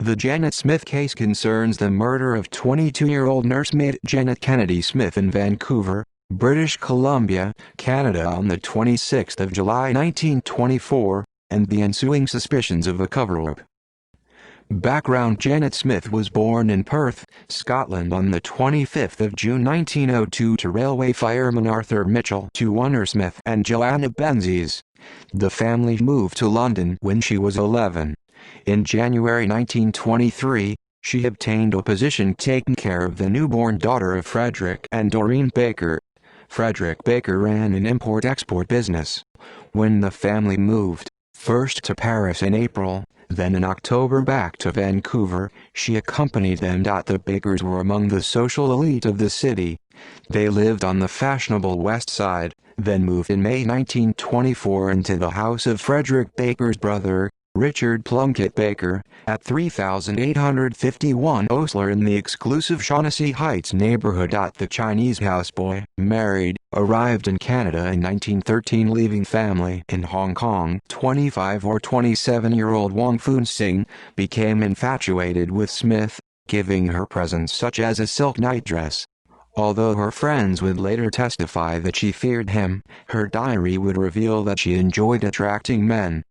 The Janet Smith case concerns the murder of 22-year-old nursemaid Janet Kennedy Smith in Vancouver, British Columbia, Canada on the 26th of July 1924, and the ensuing suspicions of a cover-up. Background: Janet Smith was born in Perth, Scotland on the 25th of June 1902 to railway fireman Arthur Mitchell Smith and Joanna Benzies. The family moved to London when she was 11. In January 1923, she obtained a position taking care of the newborn daughter of Frederick and Doreen Baker. Frederick Baker ran an import-export business. When the family moved, first to Paris in April, then in October back to Vancouver, she accompanied them. The Bakers were among the social elite of the city. They lived on the fashionable West Side, then moved in May 1924 into the house of Frederick Baker's brother, Richard Plunkett Baker, at 3851 Osler in the exclusive Shaughnessy Heights neighborhood. The Chinese houseboy, married, arrived in Canada in 1913, leaving family in Hong Kong. 25 or 27-year-old Wong Foon Sing became infatuated with Smith, giving her presents such as a silk nightdress. Although her friends would later testify that she feared him, her diary would reveal that she enjoyed attracting men.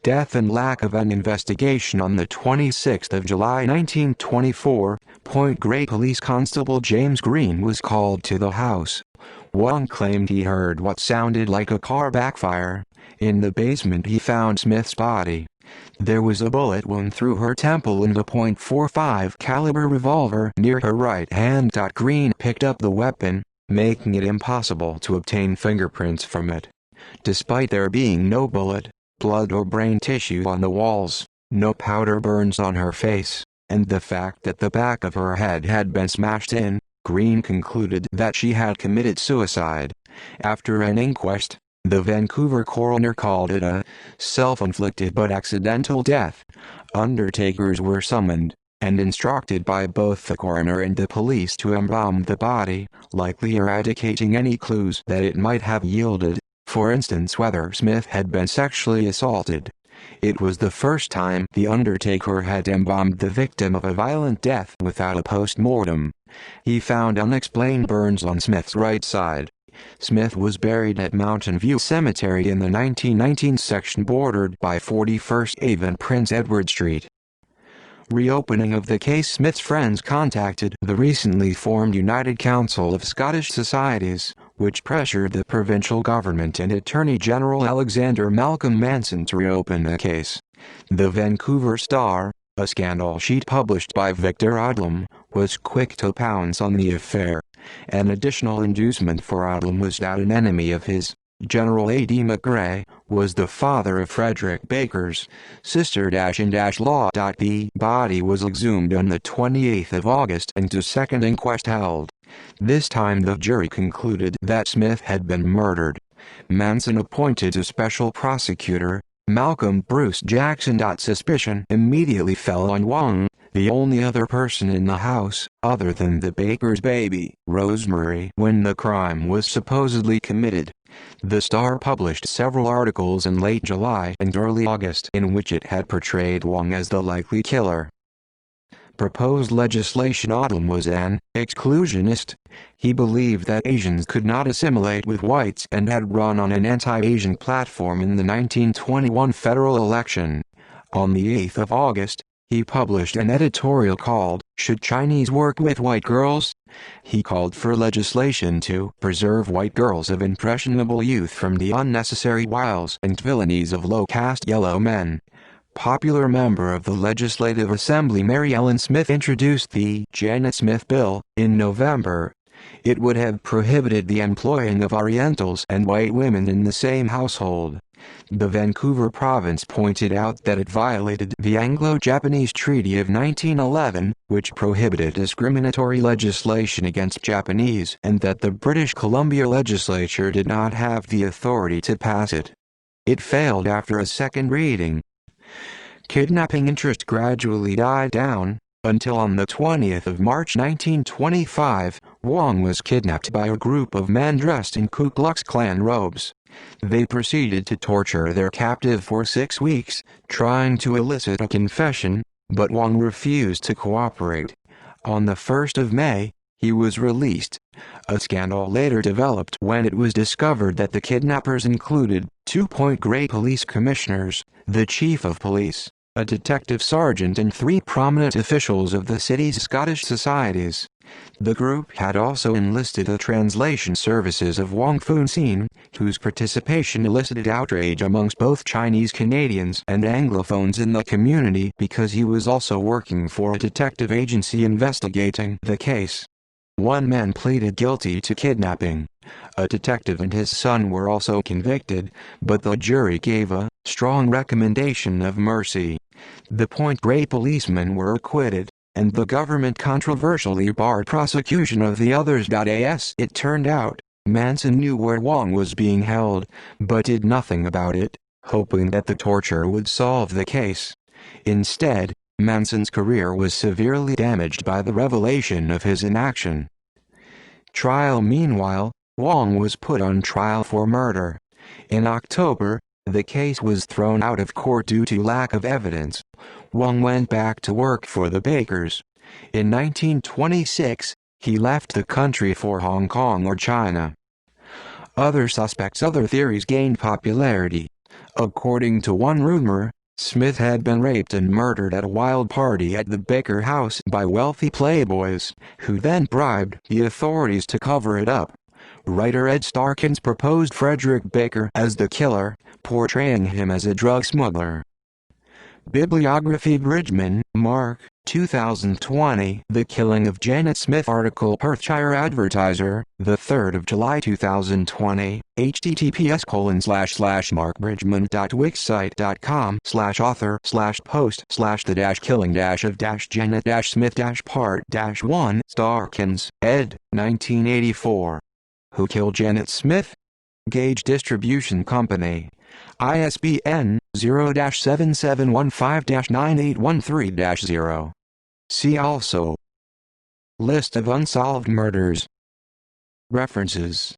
Death and lack of an investigation. On the 26th of July 1924, Point Grey Police Constable James Green was called to the house. Wong claimed he heard what sounded like a car backfire. In the basement he found Smith's body. There was a bullet wound through her temple and a .45 caliber revolver near her right hand. Green picked up the weapon, making it impossible to obtain fingerprints from it. Despite there being no bullet, blood or brain tissue on the walls, no powder burns on her face, and the fact that the back of her head had been smashed in, Green concluded that she had committed suicide. After an inquest, the Vancouver coroner called it a self-inflicted but accidental death. Undertakers were summoned, and instructed by both the coroner and the police to embalm the body, likely eradicating any clues that it might have yielded. For instance, whether Smith had been sexually assaulted. It was the first time the undertaker had embalmed the victim of a violent death without a post-mortem. He found unexplained burns on Smith's right side. Smith was buried at Mountain View Cemetery in the 1919 section bordered by 41st Ave and Prince Edward Street. Reopening of the case. Smith's friends contacted the recently formed United Council of Scottish Societies, which pressured the provincial government and Attorney General Alexander Malcolm Manson to reopen the case. The Vancouver Star, a scandal sheet published by Victor Odlum, was quick to pounce on the affair. An additional inducement for Odlum was that an enemy of his, General A.D. McGray, was the father of Frederick Baker's sister-in-law. The body was exhumed on the 28th of August and a second inquest held. This time the jury concluded that Smith had been murdered. Manson appointed a special prosecutor, Malcolm Bruce Jackson. Suspicion immediately fell on Wong, the only other person in the house, other than the baker's baby, Rosemary, when the crime was supposedly committed. The Star published several articles in late July and early August in which it had portrayed Wong as the likely killer. Proposed legislation. Odlum was an exclusionist. He believed that Asians could not assimilate with whites and had run on an anti-Asian platform in the 1921 federal election. On the 8th of August, he published an editorial called, "Should Chinese Work with White Girls?" He called for legislation to preserve white girls of impressionable youth from the unnecessary wiles and villainies of low-caste yellow men. Popular member of the Legislative Assembly Mary Ellen Smith introduced the Janet Smith Bill in November. It would have prohibited the employing of Orientals and white women in the same household. The Vancouver province pointed out that it violated the Anglo-Japanese Treaty of 1911, which prohibited discriminatory legislation against Japanese, and that the British Columbia legislature did not have the authority to pass it. It failed after a second reading. Kidnapping interest gradually died down, until on the 20th of March 1925, Wong was kidnapped by a group of men dressed in Ku Klux Klan robes. They proceeded to torture their captive for 6 weeks, trying to elicit a confession, but Wong refused to cooperate. On the 1st of May, he was released. A scandal later developed when it was discovered that the kidnappers included 2 Point Grey police commissioners, the chief of police, a detective sergeant and 3 prominent officials of the city's Scottish societies. The group had also enlisted the translation services of Wong Fun-sin, whose participation elicited outrage amongst both Chinese Canadians and Anglophones in the community because he was also working for a detective agency investigating the case. One man pleaded guilty to kidnapping. A detective and his son were also convicted, but the jury gave a strong recommendation of mercy. The Point Grey policemen were acquitted, and the government controversially barred prosecution of the others. As it turned out, Manson knew where Wong was being held, but did nothing about it, hoping that the torture would solve the case. Instead, Manson's career was severely damaged by the revelation of his inaction. Trial. Meanwhile, Wong was put on trial for murder. In October, the case was thrown out of court due to lack of evidence. Wong went back to work for the Bakers. In 1926, he left the country for Hong Kong or China. Other theories gained popularity. According to one rumor, Smith had been raped and murdered at a wild party at the Baker house by wealthy playboys, who then bribed the authorities to cover it up. Writer Ed Starkins proposed Frederick Baker as the killer, portraying him as a drug smuggler. Bibliography. Bridgman, Mark, 2020. The Killing of Janet Smith. Article Perthshire Advertiser, 3 July 2020. https://markbridgman.wixsite.com/author/post/the-killing-of-Janet-Smith-part-1. Starkins, ed. 1984. Who Killed Janet Smith? Gage Distribution Company. ISBN 0-7715-9813-0. See also: List of unsolved murders. References.